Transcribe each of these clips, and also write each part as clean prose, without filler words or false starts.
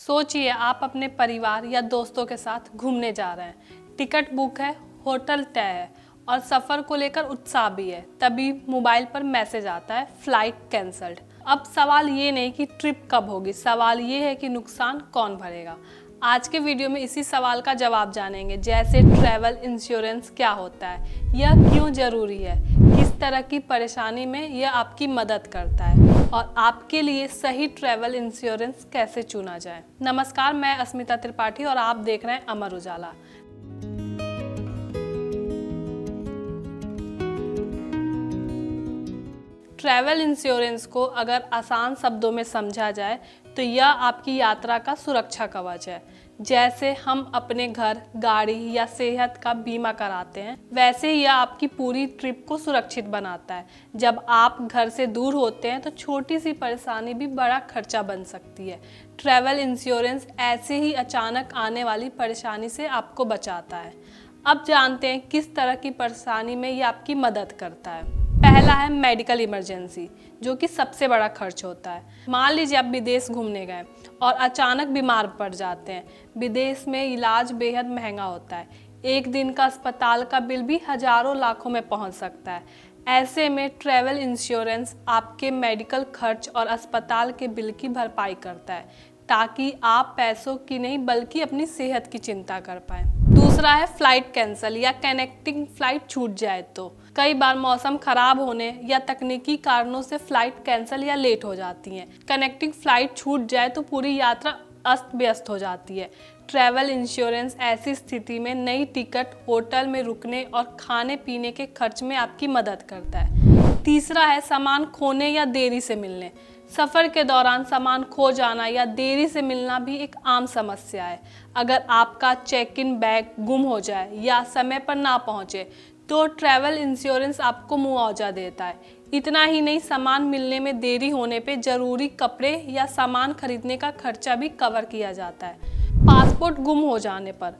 सोचिए आप अपने परिवार या दोस्तों के साथ घूमने जा रहे हैं। टिकट बुक है, होटल तय है और सफ़र को लेकर उत्साह भी है। तभी मोबाइल पर मैसेज आता है, फ्लाइट कैंसल्ड। अब सवाल ये नहीं कि ट्रिप कब होगी, सवाल ये है कि नुकसान कौन भरेगा। आज के वीडियो में इसी सवाल का जवाब जानेंगे, जैसे ट्रैवल इंश्योरेंस क्या होता है, यह क्यों ज़रूरी है, किस तरह की परेशानी में यह आपकी मदद करता है और आपके लिए सही ट्रैवल इंश्योरेंस कैसे चुना जाए। नमस्कार, मैं अस्मिता त्रिपाठी और आप देख रहे हैं अमर उजाला। ट्रैवल इंश्योरेंस को अगर आसान शब्दों में समझा जाए तो यह आपकी यात्रा का सुरक्षा कवच है। जैसे हम अपने घर, गाड़ी या सेहत का बीमा कराते हैं, वैसे ही यह आपकी पूरी ट्रिप को सुरक्षित बनाता है। जब आप घर से दूर होते हैं तो छोटी सी परेशानी भी बड़ा खर्चा बन सकती है। ट्रैवल इंश्योरेंस ऐसे ही अचानक आने वाली परेशानी से आपको बचाता है। अब जानते हैं किस तरह की परेशानी में यह आपकी मदद करता है। पहला है मेडिकल इमरजेंसी, जो कि सबसे बड़ा खर्च होता है। मान लीजिए आप विदेश घूमने गए और अचानक बीमार पड़ जाते हैं। विदेश में इलाज बेहद महंगा होता है। एक दिन का अस्पताल का बिल भी हजारों लाखों में पहुंच सकता है। ऐसे में ट्रैवल इंश्योरेंस आपके मेडिकल खर्च और अस्पताल के बिल की भरपाई करता है, ताकि आप पैसों की नहीं बल्कि अपनी सेहत की चिंता कर पाएं। दूसरा है फ्लाइट कैंसल या कनेक्टिंग फ्लाइट छूट जाए तो। कई बार मौसम खराब होने या तकनीकी कारणों से फ्लाइट कैंसिल या लेट हो जाती हैं। कनेक्टिंग फ्लाइट छूट जाए तो पूरी यात्रा अस्त व्यस्त हो जाती है। ट्रैवल इंश्योरेंस ऐसी स्थिति में नई टिकट, होटल में रुकने और खाने पीने के खर्च में आपकी मदद करता है। तीसरा है सामान खोने या देरी से मिलने। सफ़र के दौरान सामान खो जाना या देरी से मिलना भी एक आम समस्या है। अगर आपका चेक इन बैग गुम हो जाए या समय पर ना पहुंचे तो ट्रैवल इंश्योरेंस आपको मुआवजा देता है। इतना ही नहीं, सामान मिलने में देरी होने पे ज़रूरी कपड़े या सामान खरीदने का खर्चा भी कवर किया जाता है। पासपोर्ट गुम हो जाने पर,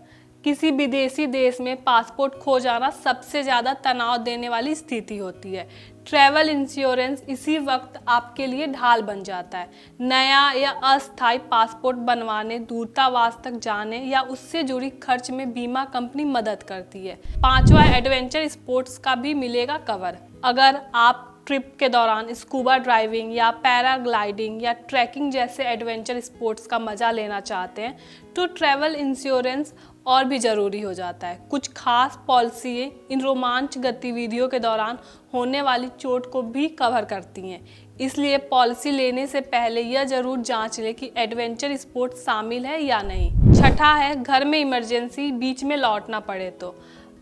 किसी विदेशी देश में पासपोर्ट खो जाना सबसे ज़्यादा तनाव देने वाली स्थिति होती है। ट्रैवल इंश्योरेंस इसी वक्त आपके लिए ढाल बन जाता है। नया या अस्थायी पासपोर्ट बनवाने, दूतावास तक जाने या उससे जुड़ी खर्च में बीमा कंपनी मदद करती है। पांचवा, एडवेंचर स्पोर्ट्स का भी मिलेगा कवर। अगर आप ट्रिप के दौरान स्कूबा ड्राइविंग या पैराग्लाइडिंग या ट्रैकिंग जैसे एडवेंचर स्पोर्ट्स का मज़ा लेना चाहते हैं तो ट्रैवल इंश्योरेंस और भी ज़रूरी हो जाता है। कुछ खास पॉलिसी इन रोमांच गतिविधियों के दौरान होने वाली चोट को भी कवर करती हैं। इसलिए पॉलिसी लेने से पहले यह ज़रूर जांच लें कि एडवेंचर स्पोर्ट्स शामिल है या नहीं। छठा है घर में इमरजेंसी, बीच में लौटना पड़े तो।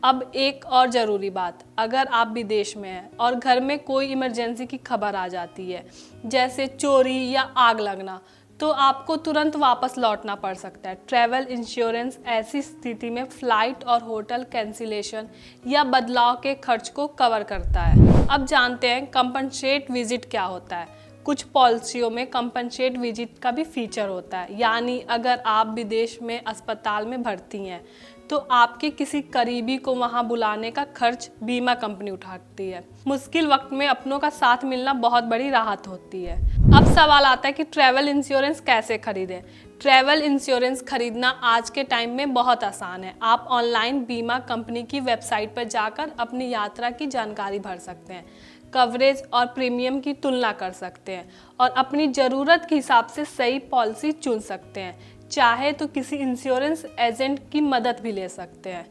अब एक और ज़रूरी बात, अगर आप विदेश में हैं और घर में कोई इमरजेंसी की खबर आ जाती है, जैसे चोरी या आग लगना, तो आपको तुरंत वापस लौटना पड़ सकता है। ट्रैवल इंश्योरेंस ऐसी स्थिति में फ़्लाइट और होटल कैंसिलेशन या बदलाव के खर्च को कवर करता है। अब जानते हैं कंपनसेट विजिट क्या होता है। कुछ पॉलिसियों में कंपनसेट विजिट का भी फीचर होता है, यानी अगर आप विदेश में अस्पताल में भर्ती हैं तो आपके किसी करीबी को वहां बुलाने का खर्च बीमा कंपनी उठाती है। मुश्किल वक्त में अपनों का साथ मिलना बहुत बड़ी राहत होती है। अब सवाल आता है कि ट्रैवल इंश्योरेंस कैसे खरीदें। ट्रैवल इंश्योरेंस खरीदना आज के टाइम में बहुत आसान है। आप ऑनलाइन बीमा कंपनी की वेबसाइट पर जाकर अपनी यात्रा की जानकारी भर सकते हैं, कवरेज और प्रीमियम की तुलना कर सकते हैं और अपनी ज़रूरत के हिसाब से सही पॉलिसी चुन सकते हैं। चाहे तो किसी इंश्योरेंस एजेंट की मदद भी ले सकते हैं।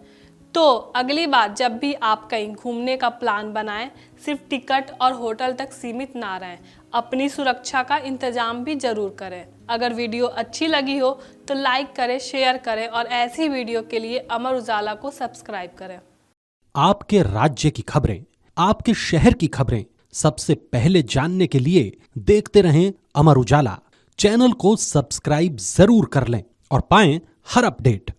तो अगली बार जब भी आप कहीं घूमने का प्लान बनाएं, सिर्फ टिकट और होटल तक सीमित ना रहें, अपनी सुरक्षा का इंतजाम भी ज़रूर करें। अगर वीडियो अच्छी लगी हो तो लाइक करें, शेयर करें और ऐसी वीडियो के लिए अमर उजाला को सब्सक्राइब करें। आपके राज्य की खबरें, आपके शहर की खबरें सबसे पहले जानने के लिए देखते रहें अमर उजाला। चैनल को सब्सक्राइब जरूर कर लें और पाएं हर अपडेट।